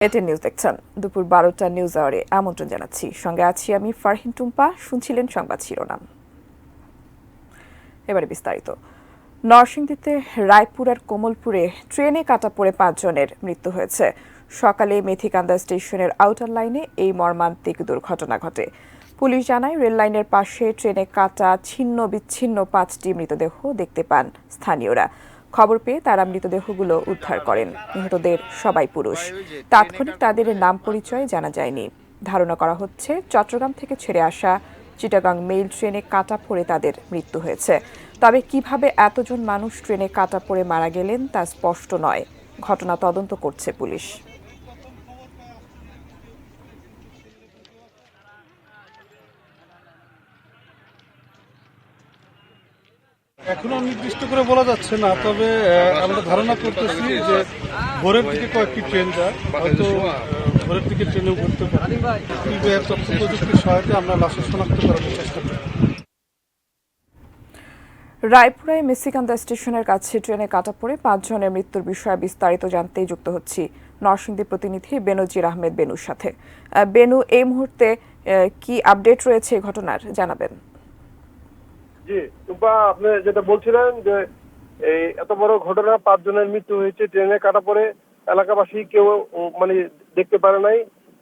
এটি নিউজ দেখছেন দুপুর 12টা নিউজ আওয়ারে আমন্ত্রণ জানাচ্ছি। সঙ্গে আছি আমি ফারহিন টুম্পা। শুনছিলেন সংবাদ শিরোনাম, এবারে বিস্তারিত। নরসিংদীতে রায়পুর আর কোমলপুরে ট্রেনে কাটা পড়ে 5 জনের মৃত্যু হয়েছে। সকালে মেথিকান্দা স্টেশনের আউটার লাইনে এই মর্মান্তিক দুর্ঘটনা ঘটে। পুলিশ জানায়, রেল লাইনের পাশে ট্রেনে কাটা ছিন্ন বিচ্ছিন্ন 5টি মৃতদেহ দেখতে পান স্থানীয়রা। খবর পেয়ে তারা মৃতদেহগুলো উদ্ধার করেন। নিহতদের সবাই পুরুষ। তাৎক্ষণিক তাদের নাম পরিচয় জানা যায়নি। ধারণা করা হচ্ছে চট্টগ্রাম থেকে ছেড়ে আসা চিটাগাং মেইল ট্রেনে কাটা পড়ে তাদের মৃত্যু হয়েছে। তবে কিভাবে এতজন মানুষ ট্রেনে কাটা পড়ে মারা গেলেন তা স্পষ্ট নয়। ঘটনা তদন্ত করছে পুলিশ। এখনো নির্দিষ্ট করে বলা যাচ্ছে না, তবে আমরা ধারণা করতেছি যে ভোরের দিকে কয়েকটি ট্রেন যায়, হয়তো ভোরের দিকে ট্রেনেও ঘুরতে পারে। তথ্য প্রযুক্তির সহায়তায় আমরা লাশের শনাক্ত করার চেষ্টা করি। রায়পুরায় মেথিকান্দা স্টেশনের কাছে ট্রেনে কাটা পড়ে 5 জনের মৃত্যুর বিষয়ে বিস্তারিত জানতেই যুক্ত হচ্ছি নরসিংদী প্রতিনিধি বেনজির আহমেদ বেনুর সাথে। বেনু, এই মুহূর্তে কি আপডেট রয়েছে ঘটনার, জানাবেন? জি টুম্পা, আপনি যেটা বলছিলেন যে এই এত বড় ঘটনা, 5 জনের মৃত্যু হয়েছে ট্রেনে কাটা পড়ে। এলাকাবাসী কেউ দেখতে পারে নাই।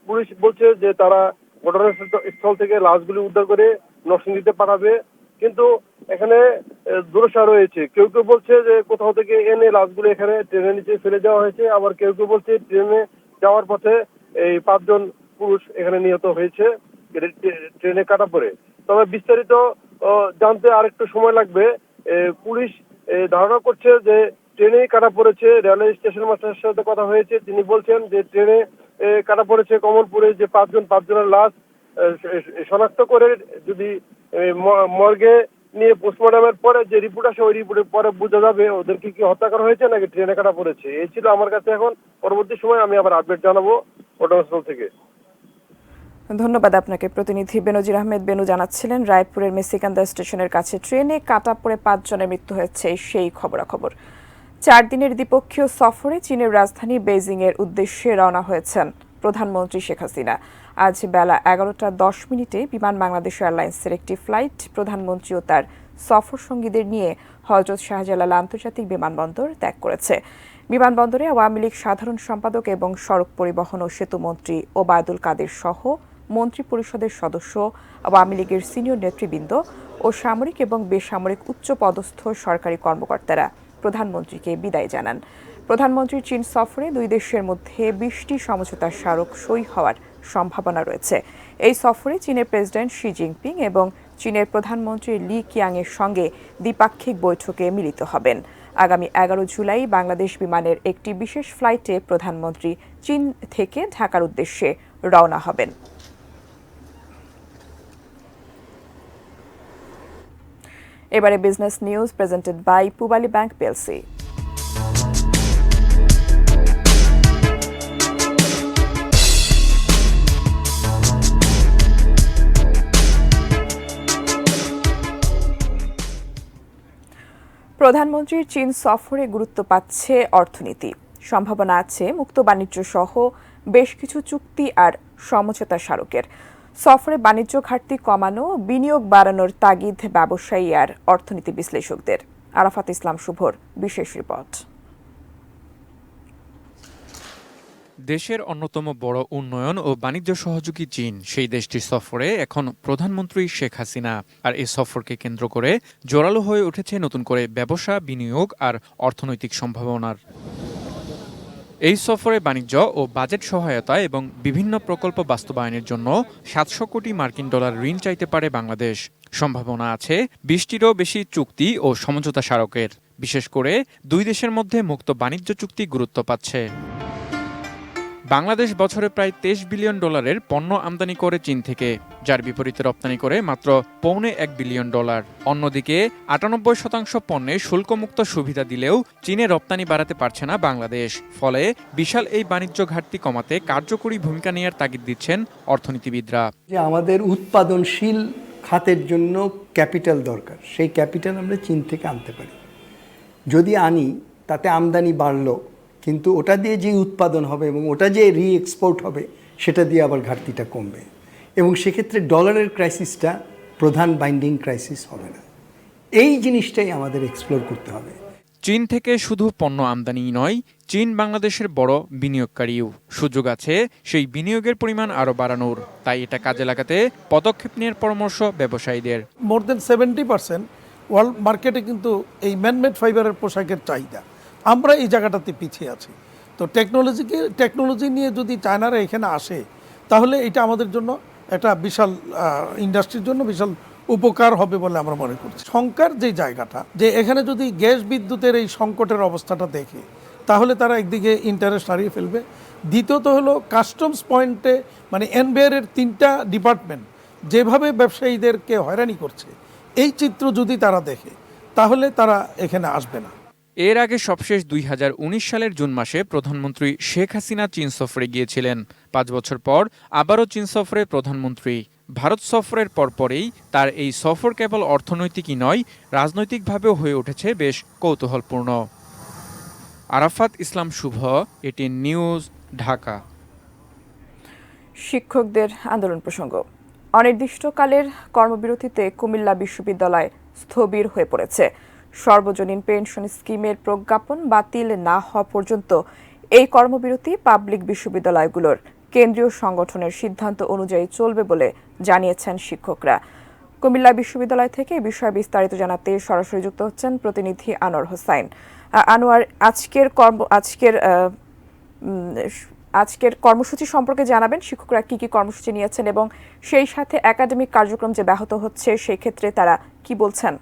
পুলিশ বলছে যে তারা ঘটনাস্থল থেকে লাশগুলি উদ্ধার করে নরসিংদীতে পাঠাবে, কিন্তু এখানে দুরসা রয়েছে। কেউ কেউ বলছে যে কোথাও থেকে এনে লাশগুলো এখানে ট্রেনের নিচে ফেলে দেওয়া হয়েছে, আবার কেউ কেউ বলছে ট্রেনে যাওয়ার পথে এই 5 জন পুরুষ এখানে নিহত হয়েছে ট্রেনে কাটা পড়ে। তবে বিস্তারিত জানতে আরেকটু সময় লাগবে। পুলিশ ধারণা করছে যে ট্রেনেই কাটা পড়েছে। রেলওয়ে স্টেশন মাস্টারের সাথে কথা হয়েছে, তিনি বলছেন যে ট্রেনে কাটা পড়েছে কমলপুরে যে 5 জনের লাশ শনাক্ত করে যদি মর্গে নিয়ে পোস্টমর্টমের পরে যে রিপোর্ট আসে, ওই রিপোর্টের পরে বোঝা যাবে ওদেরকে কি হত্যা করা হয়েছে নাকি ট্রেনে কাটা পড়েছে। এই ছিল আমার কাছে। এখন পরবর্তী সময় আমি আবার আপডেট জানাবো ঘটনাস্থল থেকে। ধন্যবাদ আপনাকে। প্রতিনিধি বেনজির আহমেদ বেনু জানাচ্ছিলেন রায়পুরের মেথিকান্দা স্টেশনের কাছে ট্রেনে কাটা পড়ে 5 জনের মৃত্যু হয়েছে সেই খবরাখবর। 4 দিনের দ্বিপক্ষীয় সফরে চীনের রাজধানী বেইজিং এর উদ্দেশ্যে রওনা হয়েছেন প্রধানমন্ত্রী শেখ হাসিনা। আজ বেলা 11:10 বিমান বাংলাদেশ এয়ারলাইন্সের একটি ফ্লাইট প্রধানমন্ত্রী ও তার সফর সঙ্গীদের নিয়ে হযরত শাহজালাল আন্তর্জাতিক বিমানবন্দর ত্যাগ করেছে। বিমানবন্দরে আওয়ামী লীগ সাধারণ সম্পাদক এবং সড়ক পরিবহন ও সেতু মন্ত্রী ওবায়দুল কাদের সহ মন্ত্রী পরিষদের সদস্য, আওয়ামী লীগের সিনিয়র নেতৃবৃন্দ ও সামরিক এবং বেসামরিক উচ্চপদস্থ সরকারি কর্মকর্তারা প্রধানমন্ত্রীকে বিদায় জানান। প্রধানমন্ত্রীর চীন সফরে 2 দেশের মধ্যে 20টি সমঝোতা স্মারক সই হওয়ার সম্ভাবনা রয়েছে। এই সফরে চীনের প্রেসিডেন্ট শি জিনপিং এবং চীনের প্রধানমন্ত্রী লি কিয়াংয়ের সঙ্গে দ্বিপাক্ষিক বৈঠকে মিলিত হবেন। আগামী 11 জুলাই বাংলাদেশ বিমানের একটি বিশেষ ফ্লাইটে প্রধানমন্ত্রী চীন থেকে ঢাকার উদ্দেশ্যে রওনা হবেন। এবারে business news presented by Pubali bank PLC. প্রধানমন্ত্রীর চীন সফরে গুরুত্ব পাচ্ছে অর্থনীতি। সম্ভাবনা আছে মুক্ত বাণিজ্য সহ বেশ কিছু চুক্তি আর সমঝোতা স্মারকের। সফরে বাণিজ্য ঘাটতি কমানো, বিনিয়োগ বাড়ানোর তাগিদ ব্যবসায়ী আর অর্থনীতি বিশ্লেষকদের। আরাফাত ইসলাম শুভর বিশেষ রিপোর্ট। দেশের অন্যতম বড় উন্নয়ন ও বাণিজ্য সহযোগী চীন, সেই দেশটির সফরে এখন প্রধানমন্ত্রী শেখ হাসিনা। আর এই সফরকে কেন্দ্র করে জোরালো হয়ে উঠেছে নতুন করে ব্যবসা, বিনিয়োগ আর অর্থনৈতিক সম্ভাবনার। এই সফরে বাণিজ্য ও বাজেট সহায়তা এবং বিভিন্ন প্রকল্প বাস্তবায়নের জন্য 700 কোটি মার্কিন ডলার ঋণ চাইতে পারে বাংলাদেশ। সম্ভাবনা আছে 20টিরও বেশি চুক্তি ও সমঝোতা স্মারকের। বিশেষ করে 2 দেশের মধ্যে মুক্ত বাণিজ্য চুক্তি গুরুত্ব পাচ্ছে। বাংলাদেশ বছরে প্রায় 23 বিলিয়ন ডলারের পণ্য আমদানি করে চীন থেকে, যার বিপরীতে রপ্তানি করে মাত্র $1.25 বিলিয়ন। অন্যদিকে 98% পণ্যে শুল্কমুক্ত সুবিধা দিলেও চীনে রপ্তানি বাড়াতে পারছে না বাংলাদেশ। ফলে বিশাল এই বাণিজ্য ঘাটতি কমাতে কার্যকরী ভূমিকা নেওয়ার তাগিদ দিচ্ছেন অর্থনীতিবিদরা। যে আমাদের উৎপাদনশীল খাতের জন্য ক্যাপিটাল দরকার, সেই ক্যাপিটাল আমরা চীন থেকে আনতে পারি। যদি আনি তাতে আমদানি বাড়লো, কিন্তু ওটা দিয়ে যে উৎপাদন হবে এবং ওটা যে এক্সপোর্ট হবে সেটা দিয়ে আবার ঘাটতিটা কমবে, এবং সেক্ষেত্রে ডলারের ক্রাইসিসটা প্রধান বাইন্ডিং ক্রাইসিস হবে না। এই জিনিসটাই আমাদের এক্সপ্লোর করতে হবে। চীন থেকে শুধু পণ্য আমদানিই নয়, চীন বাংলাদেশের বড় বিনিয়োগকারীও। সুযোগ আছে সেই বিনিয়োগের পরিমাণ আরও বাড়ানোর। তাই এটা কাজে লাগাতে পদক্ষেপ নেওয়ার পরামর্শ ব্যবসায়ীদের। মোর দেন 70% ওয়ার্ল্ড মার্কেটে কিন্তু এই ম্যানমেড ফাইবারের পোশাকের চাহিদা, আমরা এই জায়গাটাতে পিছিয়ে আছি। তো টেকনোলজি নিয়ে যদি চায়নারা এখানে আসে তাহলে এটা আমাদের জন্য একটা বিশাল ইন্ডাস্ট্রির জন্য বিশাল উপকার হবে বলে আমরা মনে করছি। শঙ্কার যে জায়গাটা, যে এখানে যদি গ্যাস বিদ্যুতের এই সংকটের অবস্থাটা দেখে তাহলে তারা একদিকে ইন্টারেস্ট হারিয়ে ফেলবে। দ্বিতীয়ত হলো কাস্টমস পয়েন্টে মানে এনবিআরের 3টা ডিপার্টমেন্ট যেভাবে ব্যবসায়ীদেরকে হয়রানি করছে, এই চিত্র যদি তারা দেখে তাহলে তারা এখানে আসবে না। এর আগে সবশেষ 2019 সালের জুন মাসে প্রধানমন্ত্রী শেখ হাসিনা চীন সফরে গিয়েছিলেন। 5 বছর পর আবারও চীন সফরে প্রধানমন্ত্রী। ভারত সফরের পরপরই তার এই সফর কেবল অর্থনৈতিকই নয়, রাজনৈতিকভাবেও হয়ে উঠেছে বেশ কৌতূহলপূর্ণ। আরাফাত ইসলাম শুভ, এটিএন নিউজ, ঢাকা। শিক্ষকদের আন্দোলন প্রসঙ্গ। অনির্দিষ্টকালের কর্মবিরতিতে কুমিল্লা বিশ্ববিদ্যালয় স্থবির হয়ে পড়েছে। সর্বজনীন পেনশন স্কিমের প্রজ্ঞাপন বাতিল না হওয়া পর্যন্ত এই কর্মবিরতি পাবলিক বিশ্ববিদ্যালয়গুলোর কেন্দ্রীয় সংগঠনের সিদ্ধান্ত অনুযায়ী চলবে বলে জানিয়েছেন শিক্ষকরা। কুমিল্লা বিশ্ববিদ্যালয় থেকে এই বিষয়ে বিস্তারিত জানাতে সরাসরি যুক্ত হচ্ছেন প্রতিনিধি আনোয়ার হোসাইন। আনোয়ার, আজকের কর্মসূচি সম্পর্কে জানাবেন, শিক্ষকরা কি কি কর্মসূচি নিয়েছেন এবং সেই সাথে একাডেমিক কার্যক্রম যে ব্যাহত হচ্ছে সেই ক্ষেত্রে তারা কি বলছেন?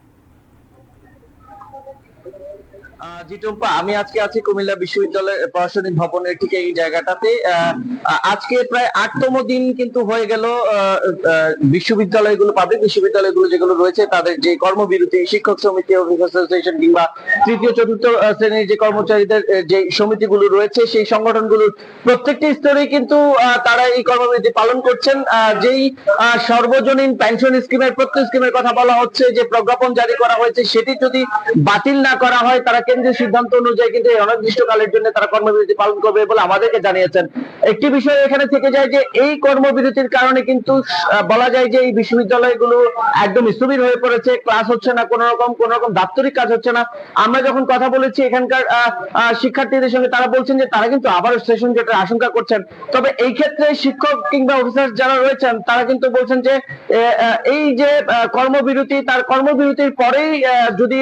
জি টুম্পা, আমি আজকে আছি কুমিল্লা বিশ্ববিদ্যালয়ের প্রশাসনিক ভবনের ঠিক এই জায়গাটাতে। আজকে প্রায় 8তম দিন কিন্তু হয়ে গেল বিশ্ববিদ্যালয়গুলো, পাবলিক বিশ্ববিদ্যালয়গুলো যেগুলো রয়েছে তাদের যে কর্মবিরতি, শিক্ষক সমিতি, অফিসার অ্যাসোসিয়েশন কিংবা তৃতীয় চতুর্থ শ্রেণীর যে কর্মচারীদের যে সমিতিগুলো রয়েছে সেই সংগঠনগুলোর প্রত্যেকটি স্তরেই কিন্তু তারা এই কর্মবিরতি পালন করছেন। যেই সর্বজনীন পেনশন স্কিমের প্রত্যেক স্কিমের কথা বলা হচ্ছে, যে প্রজ্ঞাপন জারি করা হয়েছে সেটি যদি বাতিল না করা হয় তারা কেন্দ্রীয় সিদ্ধান্ত অনুযায়ী কিন্তু এই অনির্দিষ্টকালের জন্য তারা কর্মবিরতি পালন করবে বলে আমাদেরকে জানিয়েছেন। একটি বিষয় এখানে থেকে যায় যে এই কর্মবিরতির কারণে কিন্তু বলা যায় যে এই বিশ্ববিদ্যালয়গুলো একদম স্থবির হয়ে পড়েছে, ক্লাস হচ্ছে না, কোন রকম দাপ্তরিক কাজ হচ্ছে না। আমরা যখন কথা বলেছি এখানকার শিক্ষার্থীদের সঙ্গে, তারা বলছেন যে তারা কিন্তু আবার সেশন জটের আশঙ্কা করছেন। তবে এই ক্ষেত্রে শিক্ষক কিংবা অফিসার যারা রয়েছেন তারা কিন্তু বলছেন যে এই যে কর্মবিরতি, তার কর্মবিরতির পরেই যদি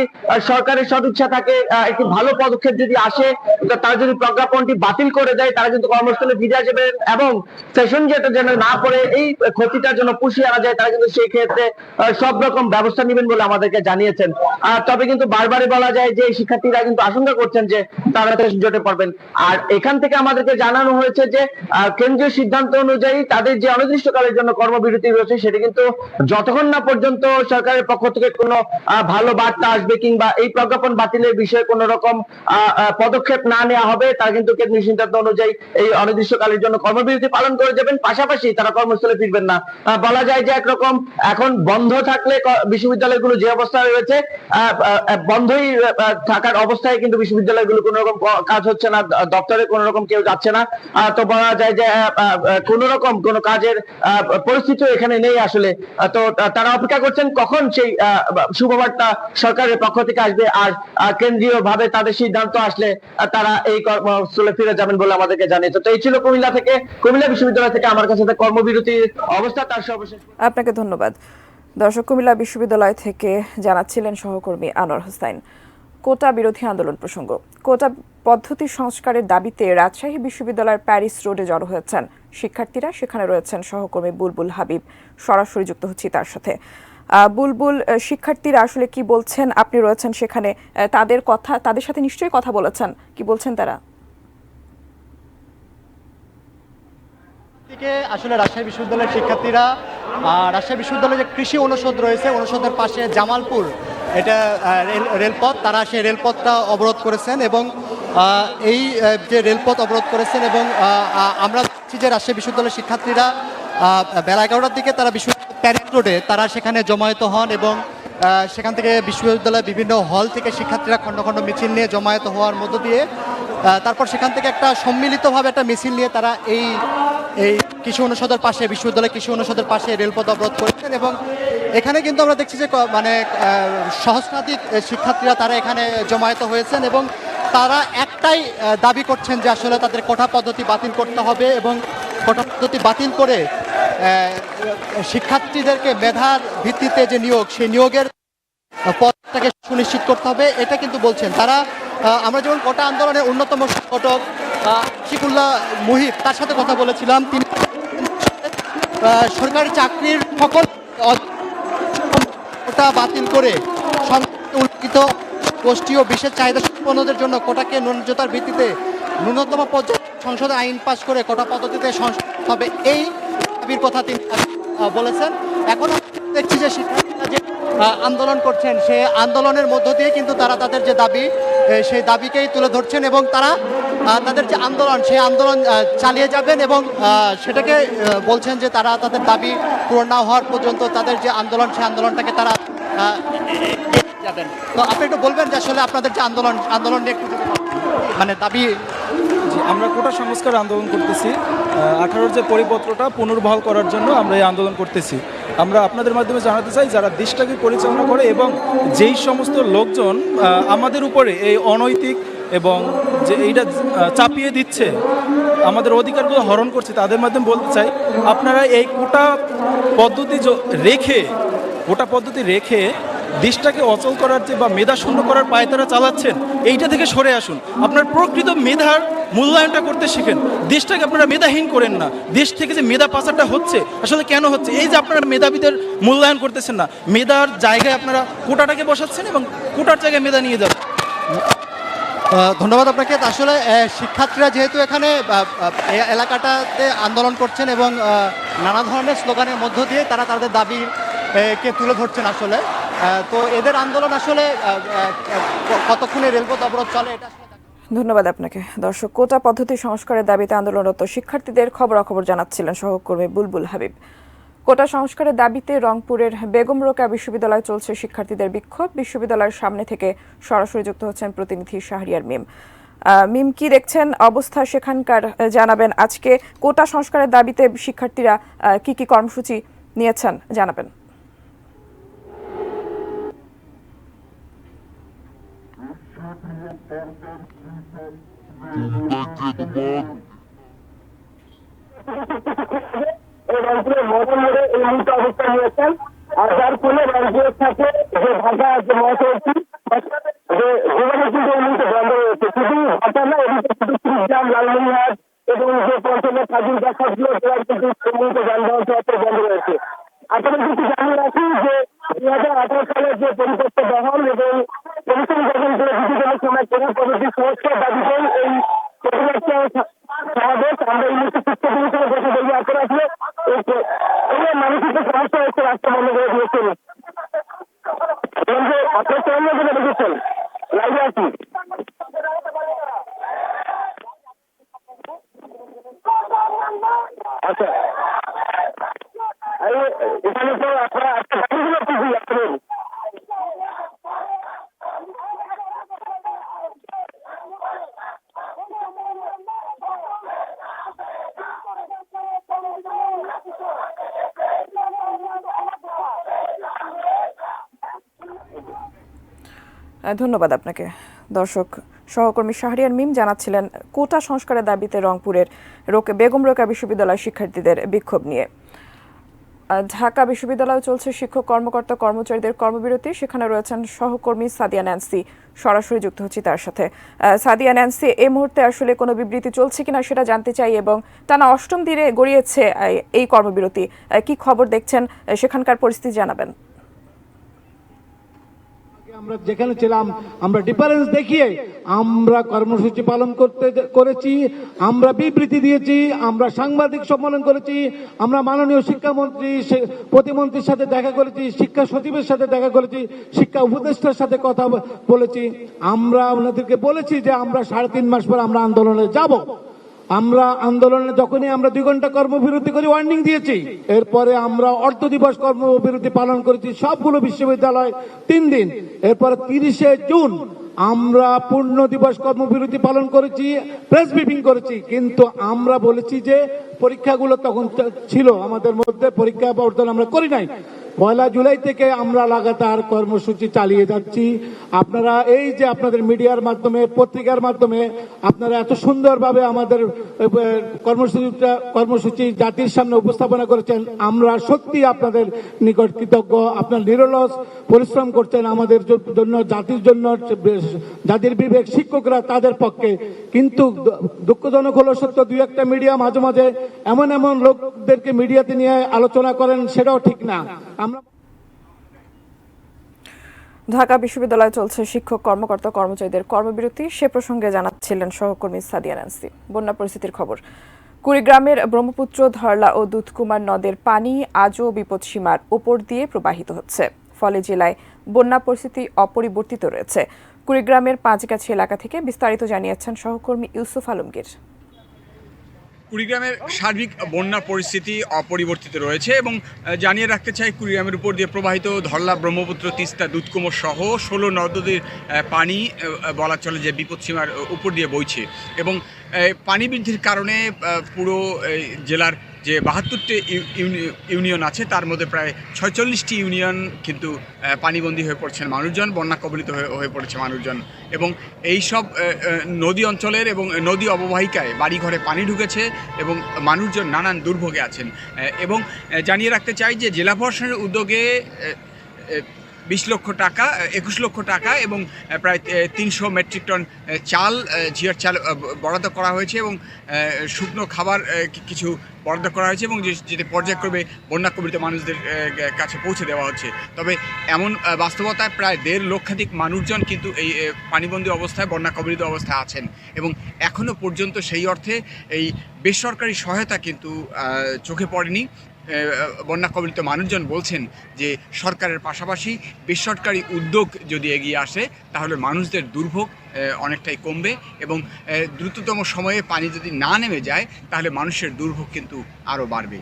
সরকারের সদিচ্ছা থাকে, একটি ভালো পদক্ষেপ যদি আসে, তারা যদি প্রজ্ঞাপনটি বাতিল করে দেয় তারা কিন্তু কর্মস্থলে ফিরে আসবেন এবং সেশন যেটা যেন না পড়ে এই ক্ষতিটা যেন পুষিয়ে আনা যায়, তারা কিন্তু সেই ক্ষেত্রে সব রকম ব্যবস্থা নেবেন বলে আমাদেরকে জানিয়েছেন। তবে কিন্তু বারবারই বলা যায় যে শিক্ষার্থীরা কিন্তু আশঙ্কা করছেন যে তারা সেশন জটে পড়বেন। আর এখান থেকে আমাদেরকে জানানো হয়েছে যে কেন্দ্রীয় সিদ্ধান্ত অনুযায়ী তাদের যে অনির্দিষ্টকালের জন্য কর্মবিরতি রয়েছে সেটি কিন্তু যতক্ষণ না পর্যন্ত সরকারের পক্ষ থেকে কোনো ভালো বার্তা আসবে কিংবা এই প্রজ্ঞাপন বাতিলের বিষয়ে কোন রকম পদক্ষেপ না নেওয়া হবে, তারা কিন্তু কেন্দ্রীয় সিদ্ধান্ত অনুযায়ী এই অনির্দিষ্টকালের জন্য কর্মবিরতি পালন করে যাবেন। পাশাপাশি তারা কর্মস্থলে ফিরবেন না। বলা যায় যে একরকম এখন বন্ধ থাকলে বিশ্ববিদ্যালয়গুলো যে অবস্থায় রয়েছে, বন্ধই থাকার অবস্থায় কিন্তু বিশ্ববিদ্যালয়গুলো কোন রকম কাজ হচ্ছে না, দপ্তরে কোন রকম কেউ যাচ্ছে না। তো বলা যায় যে কোন রকম কোন কাজের পরিস্থিতি এখানে নেই আসলে। তো তারা অপেক্ষা করছেন কখন সেই শুভবার্তা সরকারের পক্ষ থেকে আসবে, আর কেন্দ্রীয় ভাবে তাদের সিদ্ধান্ত আসলে তারা এই কর্মস্থলে ফিরে যাবেন বলে আমাদেরকে জানিয়েছে। তো এই ছিল কুমিল্লা বিশ্ববিদ্যালয় থেকে আমার কাছে কর্মবিরতির অবস্থা তার সর্বশেষ। আপনাকে ধন্যবাদ। দর্শক, কুমিল্লা বিশ্ববিদ্যালয় থেকে জানাচ্ছিলেন সহকর্মী আনোয়ার হোসাইন। কোটা বিরোধী আন্দোলন প্রসঙ্গ। কোটা পদ্ধতি সংস্কারের দাবিতে রাজশাহী বিশ্ববিদ্যালয়ের প্যারিস রোডে জড়ো হয়েছেন শিক্ষার্থীরা। সেখানে রয়েছেন সহকর্মী বুলবুল হাবিব, সরাসরি যুক্ত হচ্ছি তার সাথে। বুলবুল, শিক্ষার্থীরা আসলে কি বলছেন? আপনি রয়েছেন সেখানে, তাদের সাথে নিশ্চয়ই কথা বলেছেন, কি বলছেন তারা? আসলে রাজশাহী বিশ্ববিদ্যালয়ের শিক্ষার্থীরা রাজশাহী বিশ্ববিদ্যালয়ের যে কৃষি অনুষদ রয়েছে, অনুষদের পাশে জামালপুর এটা রেলপথ, তারা সেই রেলপথটা অবরোধ করেছেন এবং এই যে রেলপথ অবরোধ করেছেন এবং আমরা দেখছি যে রাজশাহী বিশ্ববিদ্যালয়ের শিক্ষার্থীরা বেলা 11টার দিকে তারা প্যারেড রোডে তারা সেখানে জমায়েত হন এবং সেখান থেকে বিশ্ববিদ্যালয়ের বিভিন্ন হল থেকে শিক্ষার্থীরা খণ্ড খণ্ড মিছিল নিয়ে জমায়েত হওয়ার মধ্য দিয়ে তারপর সেখান থেকে একটা সম্মিলিতভাবে একটা মিছিল নিয়ে তারা এই এই কৃষি অনুষদের পাশে, বিশ্ববিদ্যালয় কৃষি অনুষদের পাশে রেলপথ অবরোধ করেছেন। এবং এখানে কিন্তু আমরা দেখছি যে মানে সহস্রাধিক শিক্ষার্থীরা তারা এখানে জমায়েত হয়েছেন এবং তারা একটাই দাবি করছেন যে আসলে তাদের কোটা পদ্ধতি বাতিল করতে হবে এবং কোটা পদ্ধতি বাতিল করে শিক্ষার্থীদেরকে মেধার ভিত্তিতে যে নিয়োগ, সেই নিয়োগের পথটাকে সুনিশ্চিত করতে হবে, এটা কিন্তু বলছেন তারা। আমরা যেমন কোটা আন্দোলনের অন্যতম সংগঠক শিকুল্লাহ মুহিত, তার সাথে কথা বলেছিলাম। তিনি সরকারি চাকরির সকল কোটা বাতিল করে উল্লিখিত গোষ্ঠী ও বিশেষ চাহিদা সম্পন্নদের জন্য কোটাকে ন্যূনতার ভিত্তিতে ন্যূনতম পর্যায়ে সংসদে আইন পাস করে কোটা পদ্ধতিতে সংস্কার হবে, এই দাবির কথা তিনি বলেছেন। এখন দেখছি যে শিক্ষার্থীরা যে আন্দোলন করছেন, সেই আন্দোলনের মধ্য দিয়ে কিন্তু তারা তাদের যে দাবি, সেই দাবিকেই তুলে ধরছেন এবং তারা তাদের যে আন্দোলন, সেই আন্দোলন চালিয়ে যাবেন এবং সেটাকে বলছেন যে তারা তাদের দাবি পূরণ না হওয়ার পর্যন্ত তাদের যে আন্দোলন, সেই আন্দোলনটাকে তারা যাবেন। তো আপনি একটু বলবেন যে আসলে আপনাদের যে আন্দোলন নিয়ে একটু মানে দাবি। আমরা কোটা সংস্কার আন্দোলন করতেছি। 18 যে পরিপত্রটা পুনর্বহাল করার জন্য আমরা এই আন্দোলন করতেছি। আমরা আপনাদের মাধ্যমে জানাতে চাই, যারা দেশটাকে পরিচালনা করে এবং যেই সমস্ত লোকজন আমাদের উপরে এই অনৈতিক এবং যে এইটা চাপিয়ে দিচ্ছে, আমাদের অধিকারগুলো হরণ করছে, তাদের মাধ্যমে বলতে চাই, আপনারা এই কোটা পদ্ধতি রেখে দেশটাকে অচল করার যে বা মেধা শূন্য করার পায়তারা চালাচ্ছেন, এইটা থেকে সরে আসুন। আপনার প্রকৃত মেধার মূল্যায়নটা করতে শিখেন। দেশটাকে আপনারা মেধাহীন করেন না। দেশ থেকে যে মেধা পাচারটা হচ্ছে, আসলে কেন হচ্ছে? এই যে আপনারা মেধাবীদের মূল্যায়ন করতেছেন না, মেধার জায়গায় আপনারা কোটাটাকে বসাচ্ছেন এবং কোটার জায়গায় মেধা নিয়ে যাবেন। ধন্যবাদ আপনাকে। আসলে শিক্ষার্থীরা যেহেতু এখানে এলাকাটাতে আন্দোলন করছেন এবং নানা ধরনের স্লোগানের মধ্য দিয়ে তারা তাদের দাবিকে তুলে ধরছেন আসলে, তো এদের আন্দোলন আসলে কতক্ষণে রেলপথ অবরোধ চলে এটা। ধন্যবাদ আপনাকে। দর্শক, কোটা পদ্ধতি সংস্কারের দাবিতে আন্দোলনরত শিক্ষার্থীদের খবরাখবর জানাচ্ছিলেন সহকর্মী বুলবুল হাবিব। কোটা সংস্কারের দাবিতে রংপুরের বেগম রোকেয়া বিশ্ববিদ্যালয়ে চলছে শিক্ষার্থীদের বিক্ষোভ। বিশ্ববিদ্যালয়ের সামনে থেকে সরাসরি যুক্ত হচ্ছেন প্রতিনিধি শাহরিয়ার মিম। মিম, কি দেখছেন অবস্থা সেখানকার, জানাবেন। আজকে কোটা সংস্কারের দাবিতে শিক্ষার্থীরা কি কি কর্মসূচি নিয়েছেন জানাবেন। রংপুরের মদন মোড়ে এই মুহূর্তে অবস্থান নিয়েছেন, আর যার ফলে রংপুরের সাথে যে ঢাকা যে মহাসড়কটি যে যোগাযোগ কিন্তু এই মুহূর্তে বন্ধ রয়েছে। শুধু ঢাকা না, এদিকে গ্রাম, লালমনিরহাট এবং যে পঞ্চমের স্বাধীন দেখাগুলো কিন্তু এই মুহূর্তে যানবাহন চলাচল বন্ধ রয়েছে। আপনাদের কিন্তু জানিয়ে রাখি যে 2018 সালের যে পরিপত্র বহন এবং কমিশন গঠন করে বিদ্যুতের সময় কোটা পদ্ধতি সংস্কার দাবিতে এই সমাবেশ আমরা এই মুহূর্তে শিক্ষার্থীদের সঙ্গে বসে দেখি। আপনারা আসলে মানসিক সমস্যা হচ্ছে, রাস্তা বন্ধ করে দিয়েছেন। আপনার কেমন দেখেছেন লাইভে আছি। আচ্ছা, এখানে তো আপনারা আজকে আসলেন। ধন্যবাদ আপনাকে। দর্শক, সহকর্মী শাহরিয়ার মিম জানাচ্ছিলেন কোটা সংস্কারের দাবিতে রংপুরের বেগম রোকেয়া বিশ্ববিদ্যালয়ের শিক্ষার্থীদের বিক্ষোভ নিয়ে। ঢাকা বিশ্ববিদ্যালয়ে চলছে শিক্ষক কর্মকর্তা কর্মচারীদের কর্মবিরতি। সেখানে রয়েছেন সহকর্মী সাদিয়া ন্যান্সি, সরাসরি যুক্ত হচ্ছি তার সাথে। সাদিয়া ন্যান্সি, এই মুহূর্তে আসলে কোনো বিবৃতি চলছে কিনা সেটা জানতে চাই, এবং টানা 8ম দিনে গড়িয়েছে এই কর্মবিরতি, কি খবর দেখছেন সেখানকার পরিস্থিতি জানাবেন। আমরা যেখানে ছিলাম আমরা ডিফারেন্স দেখিয়ে আমরা কর্মসূচি পালন করেছি, আমরা বিবৃতি দিয়েছি, আমরা সাংবাদিক সম্মেলন করেছি, আমরা মাননীয় শিক্ষামন্ত্রী প্রতিমন্ত্রীর সাথে দেখা করেছি, শিক্ষা সচিবের সাথে দেখা করেছি, শিক্ষা উপদেষ্টার সাথে কথা বলেছি। আমরা ওনাদেরকে বলেছি যে আমরা 3.5 মাস পর আমরা আন্দোলনে যাব। আমরা আন্দোলনে যখনই আমরা 2 ঘন্টা কর্মবিরতি করে ওয়ার্নিং দিয়েছি, এরপরে আমরা অর্ধ দিবস কর্মবিরতি পালন করেছি সবগুলো বিশ্ববিদ্যালয় 3 দিন। এরপরে 30শে জুন আমরা পূর্ণ দিবস কর্মবিরতি পালন করেছি, প্রেস ব্রিফিং করেছি, কিন্তু আমরা বলেছি যে পরীক্ষাগুলো তখন ছিল আমাদের মধ্যে, পরীক্ষা বর্জন আমরা করি নাই। 1 জুলাই থেকে আমরা লাগাতার কর্মসূচি চালিয়ে যাচ্ছি। আপনারা এই যে আপনাদের মিডিয়ার মাধ্যমে, পত্রিকার মাধ্যমে আপনারা এত সুন্দরভাবে আমাদের কর্মসূচি জাতির সামনে উপস্থাপনা করেছেন, আমরা সত্যি আপনাদের নিকট কৃতজ্ঞ। আপনারা নিরলস পরিশ্রম করছেন আমাদের জন্য, জাতির জন্য, যাদের বিবেক শিক্ষকরা তাদের পক্ষে। কিন্তু দুঃখজনক হলো সত্য, 2-1টা মিডিয়া মাঝে মাঝে এমন লোকদেরকে মিডিয়াতে নিয়ে আলোচনা করেন, সেটাও ঠিক না। ঢাকা বিশ্ববিদ্যালয়ে চলছে শিক্ষক কর্মকর্তা কর্মচারীদের কর্মবিরতি। সে প্রসঙ্গে জানাচ্ছিলেন সহকর্মী সাদিয়া নান্সি। বন্যা পরিস্থিতির খবর। কুড়িগ্রামের ব্রহ্মপুত্র, ধরলা ও দুধকুমার নদের পানি আজও বিপদসীমার উপর দিয়ে প্রবাহিত হচ্ছে, ফলে জেলায় বন্যা পরিস্থিতি অপরিবর্তিত রয়েছে। কুড়িগ্রামের পাঁচগাছি এলাকা থেকে বিস্তারিত জানিয়েছেন সহকর্মী ইউসুফ আলমগীর। কুড়িগ্রামের সার্বিক বন্যা পরিস্থিতি অপরিবর্তিত রয়েছে এবং জানিয়ে রাখতে চাই, কুড়িগ্রামের উপর দিয়ে প্রবাহিত ধরলা, ব্রহ্মপুত্র, তিস্তা, দুধকুমার সহ 16 নদ-নদীর পানি বলা চলে যে বিপদসীমার উপর দিয়ে বইছে এবং পানি বৃদ্ধির কারণে পুরো জেলার যে 72টি ইউনিয়ন আছে তার মধ্যে প্রায় 46টি ইউনিয়ন কিন্তু পানিবন্দী হয়ে পড়ছেন মানুষজন, বন্যা কবলিত হয়ে পড়েছে মানুষজন এবং এই সব নদী অঞ্চলের এবং নদী অববাহিকায় বাড়িঘরে পানি ঢুকেছে এবং মানুষজন নানান দুর্ভোগে আছেন। এবং জানিয়ে রাখতে চাই যে জেলা প্রশাসনের উদ্যোগে 20 লক্ষ টাকা, 21 লক্ষ টাকা এবং প্রায় 300 মেট্রিক টন চাল, ঝিয়ার চাল বরাদ্দ করা হয়েছে এবং শুকনো খাবার কিছু বরাদ্দ করা হয়েছে এবং যেটি পর্যায়ক্রমে বন্যা কবলিত মানুষদের কাছে পৌঁছে দেওয়া হচ্ছে। তবে এমন বাস্তবতায় প্রায় 1.5 লক্ষাধিক মানুষজন কিন্তু এই পানিবন্দী অবস্থায়, বন্যা কবলিত অবস্থায় আছেন এবং এখনও পর্যন্ত সেই অর্থে এই বেসরকারি সহায়তা কিন্তু চোখে পড়েনি। বন্যা কবলিত মানুষজন বলছেন যে সরকারের পাশাপাশি বেসরকারি উদ্যোগ যদি এগিয়ে আসে তাহলে মানুষদের দুর্ভোগ অনেকটাই কমবে এবং দ্রুততম সময়ে পানি যদি না নেমে যায় তাহলে মানুষের দুর্ভোগ কিন্তু আরও বাড়বে।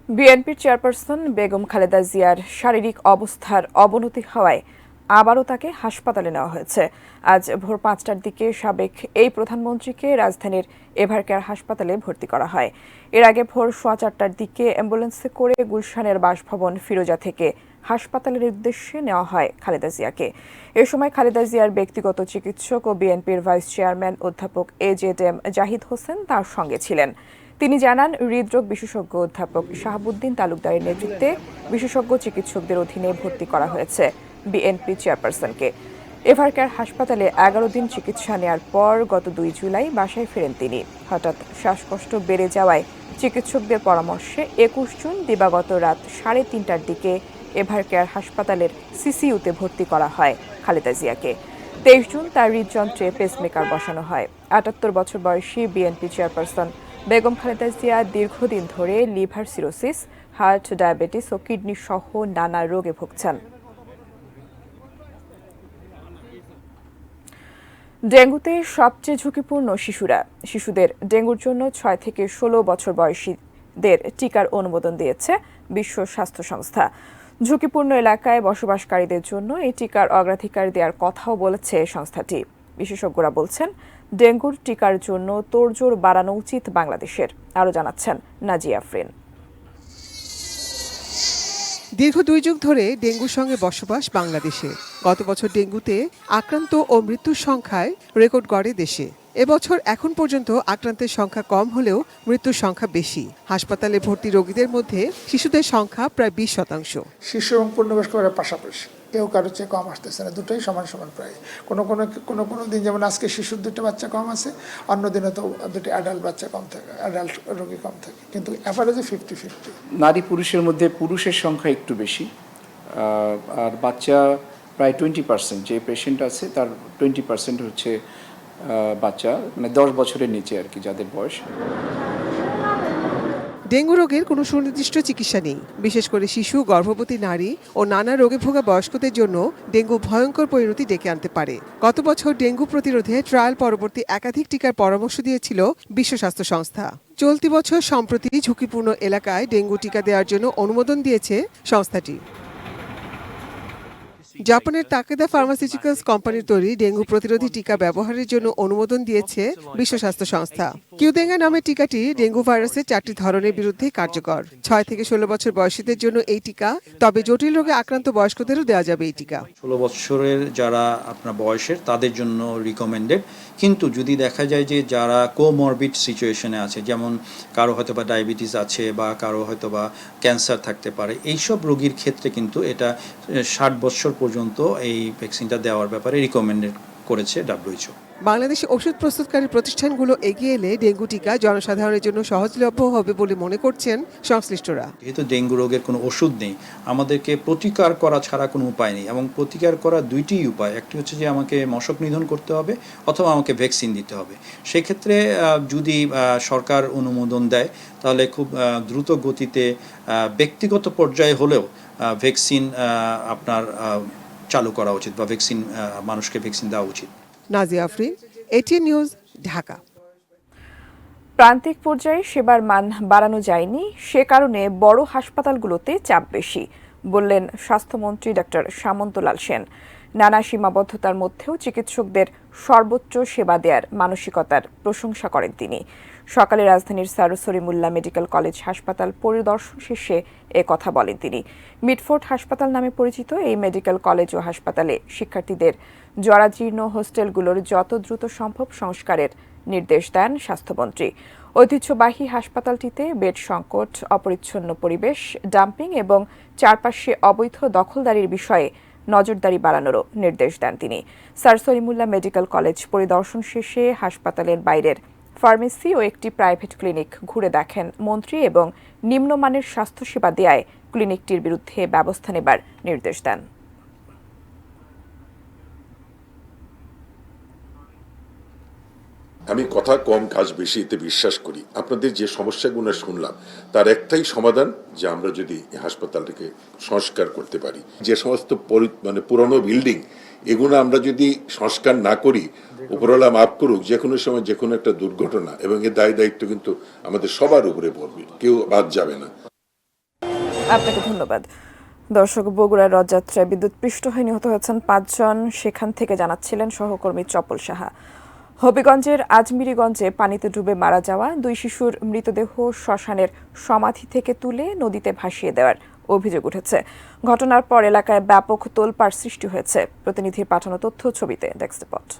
বিএনপির চেয়ারপারসন বেগম খালেদা জিয়ার শারীরিক অবস্থার অবনতি হওয়ায় আবারও তাকে হাসপাতালে নেওয়া হয়েছে। আজ ভোর 5টার দিকে সাবেক এই প্রধানমন্ত্রীকে রাজধানীর এভারকেয়ার হাসপাতালে ভর্তি করা হয়। এর আগে ভোর 4:15টার দিকে অ্যাম্বুলেন্সে করে গুলশানের বাসভবন ফিরোজা থেকে হাসপাতালের উদ্দেশ্যে নেওয়া হয় খালেদা জিয়াকে। এ সময় খালেদা জিয়ার ব্যক্তিগত চিকিৎসক ও বিএনপির ভাইস চেয়ারম্যান অধ্যাপক AZM জাহিদ হোসেন তার সঙ্গে ছিলেন। তিনি জানান, হৃদরোগ বিশেষজ্ঞ অধ্যাপক শাহাবুদ্দিন তালুকদারের নেতৃত্বে বিশেষজ্ঞ চিকিৎসকদের অধীনে ভর্তি করা হয়েছে বিএনপি চেয়ারপারসনকে। এভারকেয়ার হাসপাতালে 11 দিন চিকিৎসা নেওয়ার পর গত 2 জুলাই বাসায় ফেরেন তিনি। হঠাৎ শ্বাসকষ্ট বেড়ে যাওয়ায় চিকিৎসকদের পরামর্শে 21 জুন দিবাগত রাত 3:30টার দিকে এভারকেয়ার হাসপাতালের সিসিইউতে ভর্তি করা হয় খালেদা জিয়াকে। 23 জুন তার হৃদযন্ত্রে পেসমেকার বসানো হয়। 78 বছর বয়সী বিএনপি চেয়ারপারসন বেগম খালেদা জিয়া দীর্ঘদিন ধরে লিভার সিরোসিস, হার্ট, ডায়াবেটিস ও কিডনি সহ নানা রোগে ভুগছেন। ডেঙ্গুতে সবচেয়ে ঝুঁকিপূর্ণ শিশুরা। শিশুদের ডেঙ্গুর জন্য 6 থেকে 16 বছর বয়সীদের টিকার অনুমোদন দিয়েছে বিশ্ব স্বাস্থ্য সংস্থা। ঝুঁকিপূর্ণ এলাকায় বসবাসকারীদের জন্য এই টিকার অগ্রাধিকার দেওয়ার কথাও বলেছে সংস্থাটি। বিশেষজ্ঞরা বলছেন, ডেঙ্গুর টিকার জন্য তোড়জোড় বাড়ানো উচিত বাংলাদেশের। আরও জানাচ্ছেন নাজিয়া আফরিন। দীর্ঘ 2 যুগ ধরে ডেঙ্গুর সঙ্গে বসবাস বাংলাদেশে। গত বছর ডেঙ্গুতে আক্রান্ত ও মৃত্যুর সংখ্যায় রেকর্ড গড়ে দেশে। এবছর এখন পর্যন্ত আক্রান্তের সংখ্যা কম হলেও মৃত্যুর সংখ্যা বেশি। হাসপাতালে ভর্তি রোগীদের মধ্যে শিশুদের সংখ্যা প্রায় 20%। শিশু এবং পূর্ণবয়স্করা পাশাপাশি, কেউ কারোর চেয়ে কম আসতেছে না, দুটোই সমান সমান প্রায়। কোনো দিন যেমন আজকে শিশুর 2টা বাচ্চা কম আছে, অন্য দিনে তো 2টি অ্যাডাল্ট বাচ্চা কম থাকে, অ্যাডাল্ট রোগী কম থাকে, কিন্তু অ্যাভারেজে 50-50। নারী পুরুষের মধ্যে পুরুষের সংখ্যা একটু বেশি, আর বাচ্চা প্রায় 20%। যে পেশেন্ট আছে তার 20% হচ্ছে বাচ্চা, মানে 10 বছরের নিচে আর কি, যাদের বয়স। ডেঙ্গু রোগের কোনো সুনির্দিষ্ট চিকিৎসা নেই। বিশেষ করে শিশু, গর্ভবতী নারী ও নানা রোগে ভোগা বয়স্কদের জন্য ডেঙ্গু ভয়ঙ্কর পরিণতি ডেকে আনতে পারে। গত বছর ডেঙ্গু প্রতিরোধে ট্রায়াল পরবর্তী একাধিক টিকার পরামর্শ দিয়েছিল বিশ্ব স্বাস্থ্য সংস্থা। চলতি বছর সম্প্রতি ঝুঁকিপূর্ণ এলাকায় ডেঙ্গু টিকা দেওয়ার জন্য অনুমোদন দিয়েছে সংস্থাটি। জাপানের তাকেদা ফার্মাসিউটিক্যালস কোম্পানির তৈরি ডেঙ্গু প্রতিরোধী টিকা ব্যবহারের জন্য অনুমোদন দিয়েছে বিশ্ব স্বাস্থ্য সংস্থা। কিউদেঙ্গা নামের টিকাটি ডেঙ্গু ভাইরাসের 4টি ধরনের বিরুদ্ধে কার্যকর। 6 থেকে 16 বছর বয়সীদের জন্য এই টিকা, তবে জটিল রোগে আক্রান্ত বয়স্কদেরও দেওয়া যাবে এই টিকা। 16 বছরের যারা আপনার বয়সের তাদের জন্য রিকমেন্ডেড, কিন্তু যদি দেখা যায় যে যারা কোমরবিড সিচুয়েশনে আছে, যেমন কারো হয়তো বা ডায়াবেটিস আছে বা কারো হয়তো বা ক্যান্সার থাকতে পারে, এইসব রোগীর ক্ষেত্রে কিন্তু এটা 60 বছর পর্যন্ত এই ভ্যাকসিনটা দেওয়ার ব্যাপারে রিকমেন্ডেড করেছে WHO। বাংলাদেশে ওষুধ প্রস্তুতকারী প্রতিষ্ঠানগুলো এগিয়ে এলে ডেঙ্গু টিকা জনসাধারণের জন্য সহজলভ্য হবে বলে মনে করছেন সংশ্লিষ্টরা। যেহেতু ডেঙ্গু রোগের কোনো ওষুধ নেই, আমাদেরকে প্রতিকার করা ছাড়া কোনো উপায় নেই, এবং প্রতিকার করার দুইটি উপায়, একটি হচ্ছে যে আমাকে মশক নিধন করতে হবে অথবা আমাকে ভ্যাকসিন দিতে হবে। সেক্ষেত্রে যদি সরকার অনুমোদন দেয় তাহলে খুব দ্রুত গতিতে ব্যক্তিগত পর্যায়ে হলেও ভ্যাকসিন আপনার চালু করা উচিত বা ভ্যাকসিন মানুষকে ভ্যাকসিন দেওয়া উচিত। Nazia Afrin, ATN news, Dhaka. প্রান্তিক পর্যায়ে সেবার মান বাড়ানো যায়নি, সে কারণে বড় হাসপাতালগুলোতে চাপ বেশি, বললেন স্বাস্থ্যমন্ত্রী ডক্টর সামন্তলাল সেন। নানা সীমাবদ্ধতার মধ্যেও চিকিৎসকদের সর্বোচ্চ সেবা দেওয়ার মানসিকতার প্রশংসা করেন তিনি। সকালে রাজধানীর স্যার সলিমুল্লাহ মেডিকেল কলেজ হাসপাতাল পরিদর্শন শেষে এ কথা বলেন তিনি। মিডফোর্ড হাসপাতাল নামে পরিচিত এই মেডিকেল কলেজ ও হাসপাতালে শিক্ষার্থীদের জরাজীর্ণ হোস্টেলগুলোর যত দ্রুত সম্ভব সংস্কারের নির্দেশ দেন স্বাস্থ্যমন্ত্রী। ঐতিহ্যবাহী হাসপাতালটিতে বেড সংকট, অপরিচ্ছন্ন পরিবেশ, ডাম্পিং এবং চারপাশে অবৈধ দখলদারির বিষয়ে নজরদারি বাড়ানোরও নির্দেশ দেন তিনি। স্যার সলিমুল্লাহ মেডিকেল কলেজ পরিদর্শন শেষে হাসপাতালের বাইরের ফার্মেসি ও একটি প্রাইভেট ক্লিনিক ঘুরে দেখেন মন্ত্রী এবং নিম্নমানের স্বাস্থ্যসেবা দেয়ায় ক্লিনিকটির বিরুদ্ধে ব্যবস্থা নেবার নির্দেশ দেন। আমি কথা কম কাজ বেশি এতে বিশ্বাস করি। আপনাদের যে সমস্যাগুলো শুনলাম তার একটাই সমাধান, যে আমরা যদি হাসপাতালটাকে সংস্কার করতে পারি। যে সমস্ত পুরনো বিল্ডিং এগুলো আমরা যদি সংস্কার না করি, উপরওয়ালা মাফ করুক, যে কোনো সময় যে কোনো একটা দুর্ঘটনা এবং এর দায়িত্ব কিন্তু আমাদের সবার উপরে পড়বে, কেউ বাদ যাবে না। আপনাকে ধন্যবাদ। দর্শক, বগুড়ার রথযাত্রায় বিদ্যুৎপৃষ্ট হয়ে নিহত হয়েছেন 5 জন, সেখান থেকে জানাচ্ছিলেন সহকর্মী চপল সাহা। হবিগঞ্জের আজমিরিগঞ্জে পানিতে ডুবে মারা যাওয়া 2 শিশুর মৃতদেহ শ্মশানের সমাধি থেকে তুলে নদীতে ভাসিয়ে দেওয়ার অভিযোগ উঠেছে। ঘটনার পর এলাকায় ব্যাপক তোলপাড় সৃষ্টি হয়েছে। প্রতিনিধির পাঠানো তথ্য ছবিতে ডেস্ক রিপোর্ট।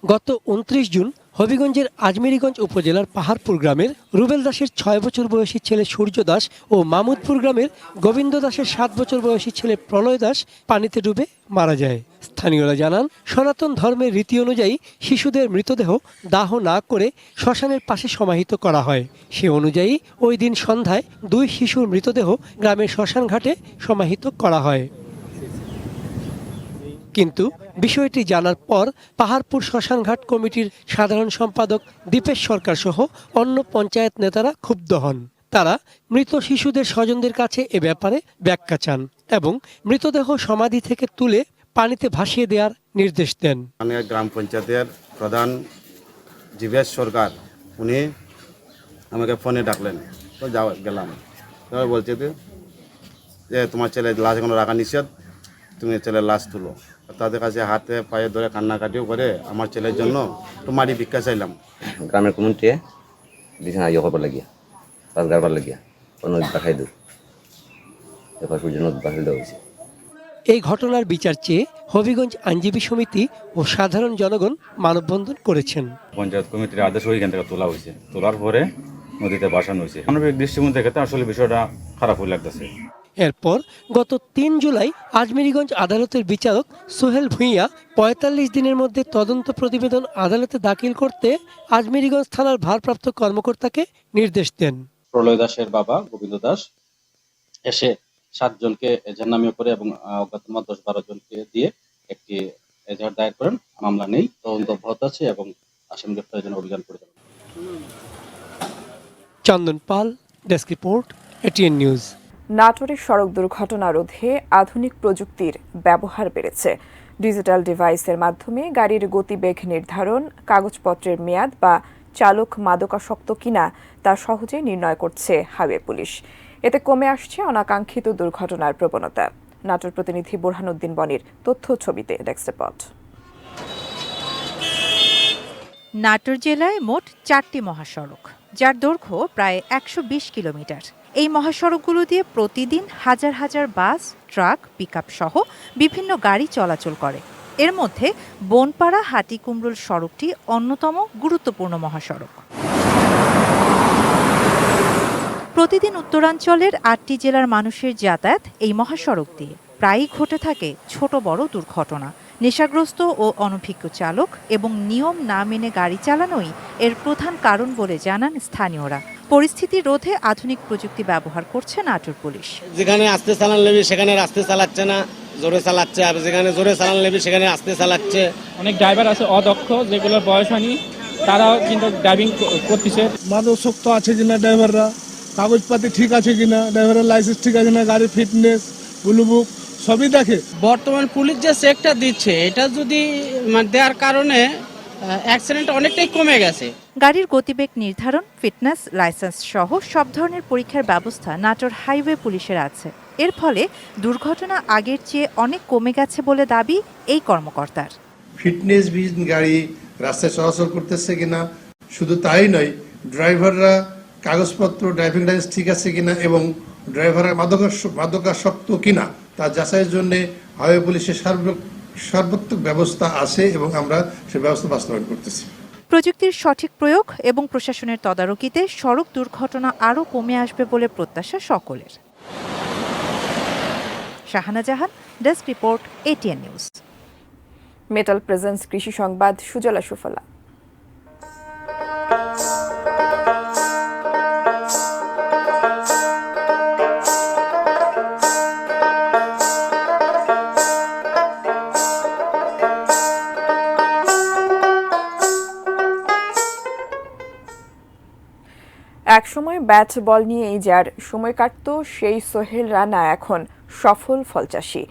গত 29 জুন হবিগঞ্জের আজমিরিগঞ্জ উপজেলার পাহাড়পুর গ্রামের রুবেল দাসের 6 বছর বয়সী ছেলে সূর্য দাস ও মামুদপুর গ্রামের গোবিন্দ দাসের 7 বছর বয়সী ছেলে প্রলয় দাস পানিতে ডুবে মারা যায়। স্থানীয়রা জানান, সনাতন ধর্মের রীতি অনুযায়ী শিশুদের মৃতদেহ দাহ না করে শ্মশানের পাশে সমাহিত করা হয়। সে অনুযায়ী ওই দিন সন্ধ্যায় 2 শিশুর মৃতদেহ গ্রামের শ্মশান ঘাটে সমাহিত করা হয়। কিন্তু বিষয়টি জানার পর পাহাড়পুর শ্মশানঘাট কমিটির সাধারণ সম্পাদক দীপেশ সরকার সহ অন্য পঞ্চায়েত নেতারা ক্ষুব্ধ হন। তারা মৃত শিশুদের স্বজনদের কাছে এ ব্যাপারে ব্যাখ্যা চান এবং মৃতদেহ সমাধি থেকে তুলে পানিতে ভাসিয়ে দেওয়ার নির্দেশ দেন। গ্রাম পঞ্চায়েতের প্রধান দীপেশ সরকার উনি আমাকে ফোনে ডাকলেন, তো গেলাম। বলছে যে তোমার ছেলে লাশ এখনো রাখা নিষেধ, তুমি ছেলের লাশ তুলো। তাদের কাছে হাতে পায়ে ধরে কান্নাকাটিও করে আমার ছেলের জন্য একটু মাটি ভিক্ষা চাইলাম। গ্রামের কমিটি বিছানা ইয়ে করবার লাগিয়া পাঁচ গাড়বার লাগিয়া নদী পাঠাই দেব, নদী পাঠাই দেওয়া হয়েছে। এই ঘটনার বিচার চেয়ে হবিগঞ্জ আইনজীবী সমিতি ও সাধারণ জনগণ মানববন্ধন করেছেন। পঞ্চায়েত কমিটির আদেশ ওইখান থেকে তোলা হয়েছে, তোলার পরে নদীতে ভাসানো হয়েছে। মানবিক দৃষ্টিকোণ থেকে আসলে বিষয়টা খারাপ হয়ে লাগতেছে। এরপর গত 3 জুলাই আজমিরিগঞ্জ আদালতের বিচারক সোহেল ভুঁইয়া 45 দিনের মধ্যে তদন্ত প্রতিবেদন আদালতে দাখিল করতে আজমিরিগঞ্জ থানার ভারপ্রাপ্ত কর্মকর্তাকে নির্দেশ দেন। প্রলয় দাসের বাবা গোবিন্দ দাস এসে 7 জনকে এজাহার নামিয়ে করে এবং অজ্ঞাতনামা 10-12 জনকে দিয়ে একটি এজাহার দায়ের করেন। মামলা নেই, তদন্ত অব্যাহত আছে এবং আসামি গ্রেফতারের জন্য অভিযান পরিচালনা। চন্দন পাল, ডেস্ক রিপোর্ট, ATN নিউজ। নাটোরের সড়ক দুর্ঘটনা রোধে আধুনিক প্রযুক্তির ব্যবহার বেড়েছে। ডিজিটাল ডিভাইসের মাধ্যমে গাড়ির গতিবেগ নির্ধারণ, কাগজপত্রের মেয়াদ বা চালক মাদকাসক্ত কিনা তা সহজে নির্ণয় করছে হাইওয়ে পুলিশ। এতে কমে আসছে অনাকাঙ্ক্ষিত দুর্ঘটনার প্রবণতা। নাটোর প্রতিনিধি বোরহানুদ্দিন বনির তথ্য ছবিতে ডেস্ক রিপোর্ট। নাটোর জেলায় মোট 4টি মহাসড়ক, যার দৈর্ঘ্য প্রায় 120 কিলোমিটার। এই মহাসড়কগুলো দিয়ে প্রতিদিন হাজার হাজার বাস, ট্রাক, পিকআপ সহ বিভিন্ন গাড়ি চলাচল করে। এর মধ্যে বনপাড়া হাটিকুমরুল সড়কটি অন্যতম গুরুত্বপূর্ণ মহাসড়ক। প্রতিদিন উত্তরাঞ্চলের 8টি জেলার মানুষের যাতায়াত এই মহাসড়ক দিয়ে। প্রায়ই ঘটে থাকে ছোট বড় দুর্ঘটনা। নেশাগ্রস্ত ও অনভিজ্ঞ চালক এবং নিয়ম না মেনে গাড়ি চালানোই এর প্রধান কারণ বলে জানান স্থানীয়রা। পরিস্থিতি রোধে আধুনিক প্রযুক্তি ব্যবহার করছে নাটোর পুলিশ। যেখানে আস্তে চালান লেবি সেখানে আস্তে চালাচ্ছে না, জোরে চালাচ্ছে, আর যেখানে জোরে চালান লেবি সেখানে আস্তে চালাচ্ছে। অনেক ড্রাইভার আছে অদক্ষ, যেগুলোর বয়স হয়নি, তারাও কিন্তু ড্রাইভিং করতেছে। মাদকাসক্ত আছে কিনা ড্রাইভাররা, কাগজপাতি ঠিক আছে কিনা, ড্রাইভারের লাইসেন্স ঠিক আছে কিনা, গাড়ির ফিটনেস, ব্লুবুক সবই দেখে। বর্তমান পুলিশ যে চেকটা দিচ্ছে, এটা যদি দেওয়ার কারণে অ্যাক্সিডেন্ট অনেকটাই কমে গেছে। গাড়ির গতিবেগ নির্ধারণ, ফিটনেস, লাইসেন্স সহ সব ধরনের পরীক্ষার ব্যবস্থা নাটোর হাইওয়ে পুলিশের আছে। এর ফলে দুর্ঘটনা আগের চেয়ে অনেক কমে গেছে বলে দাবি এই কর্মকর্তার। ফিটনেস বিহীন গাড়ি রাস্তায় চলাচল করতেছে কিনা, শুধু তাই নয়, ড্রাইভাররা কাগজপত্র, ড্রাইভিং লাইসেন্স ঠিক আছে কিনা এবং ড্রাইভাররা মাদকাসক্ত কিনা তা যাচাইয়ের জন্য হাইওয়ে পুলিশের সর্বাত্মক ব্যবস্থা আছে এবং আমরা সে ব্যবস্থা বাস্তবায়ন করতেছি। প্রযুক্তির সঠিক প্রয়োগ এবং প্রশাসনের তদারকিতে সড়ক দুর্ঘটনা আরও কমে আসবে বলে প্রত্যাশা সকলের। Shahana Jahan, desk report, ATN news. Metal presents কৃষি সংবাদ, সুজলা সুফলা। একসময় ব্যাট বল নিয়েই যার সময় কাটত সেই সোহেল রানা এখন সফল ফল চাষী।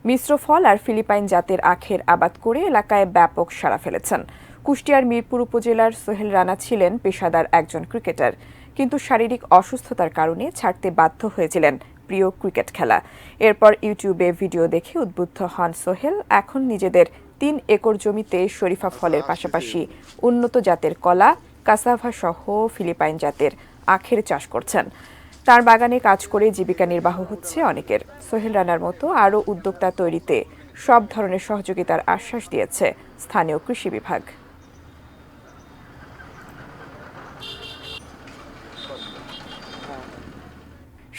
মিশ্র ফল আর ফিলিপাইন জাতের আখের আবাদ করে এলাকায় ব্যাপক সাড়া ফেলেছেন। কুষ্টিয়ার মিরপুর উপজেলার সোহেল রানা ছিলেন পেশাদার একজন ক্রিকেটার, কিন্তু শারীরিক অসুস্থতার কারণে ছাড়তে বাধ্য হয়েছিলেন প্রিয় ক্রিকেট খেলা। এরপর ইউটিউবে ভিডিও দেখে উদ্বুদ্ধ হন সোহেল। এখন নিজেদের 3 একর জমিতে শরীফা ফলের পাশাপাশি উন্নত জাতের কলা, কাসাভা সহ ফিলিপাইন জাতের আখের চাষ করছেন। তার বাগানে কাজ করে জীবিকা নির্বাহ হচ্ছে অনেকের। সোহেল রানার মতো আরও উদ্যোক্তা তৈরিতে সব ধরনের সহযোগিতার আশ্বাস দিয়েছে স্থানীয় কৃষি বিভাগ।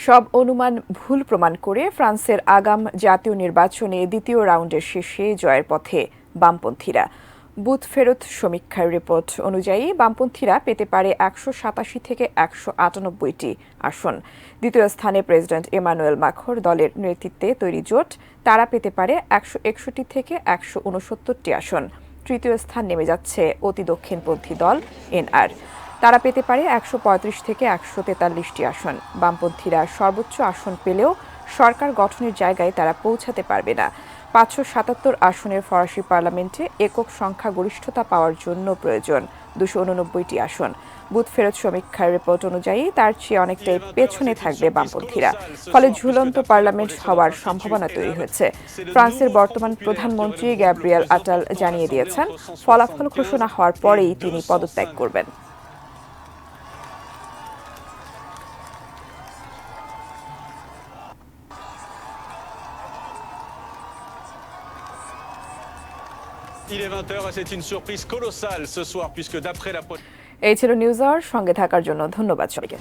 সব অনুমান ভুল প্রমাণ করে ফ্রান্সের আগাম জাতীয় নির্বাচনে দ্বিতীয় রাউন্ডের শেষে জয়ের পথে বামপন্থীরা। বুথ ফেরত সমীক্ষার রিপোর্ট অনুযায়ী বামপন্থীরা পেতে পারে 187 থেকে 198টি আসন। দ্বিতীয় স্থানে প্রেসিডেন্ট এমানুয়েল মাখর দলের নেতৃত্বে তৈরি জোট, তারা পেতে পারে 161 থেকে 169টি আসন। তৃতীয় স্থান নেমে যাচ্ছে অতি দক্ষিণপন্থী দল এনআর, তারা পেতে পারে 135 থেকে 143টি আসন। বামপন্থীরা সর্বোচ্চ আসন পেলেও সরকার গঠনের জায়গায় তারা পৌঁছাতে পারবে না। 577 আসনের ফরাসি পার্লামেন্টে একক সংখ্যাগরিষ্ঠতা পাওয়ার জন্য প্রয়োজন 289টি আসন। বুথ ফেরত সমীক্ষার রিপোর্ট অনুযায়ী তার চেয়ে অনেকটাই পেছনে থাকবে বামপন্থীরা, ফলে ঝুলন্ত পার্লামেন্ট হওয়ার সম্ভাবনা তৈরি হয়েছে। ফ্রান্সের বর্তমান প্রধানমন্ত্রী গ্যাব্রিয়েল আটাল জানিয়ে দিয়েছেন, ফলাফল ঘোষণা হওয়ার পরেই তিনি পদত্যাগ করবেন। Il est 20h et c'est une surprise colossale ce soir puisque d'après la... এই ছিল নিউজ আওয়ার, সঙ্গে থাকার জন্য ধন্যবাদ সবাইকে।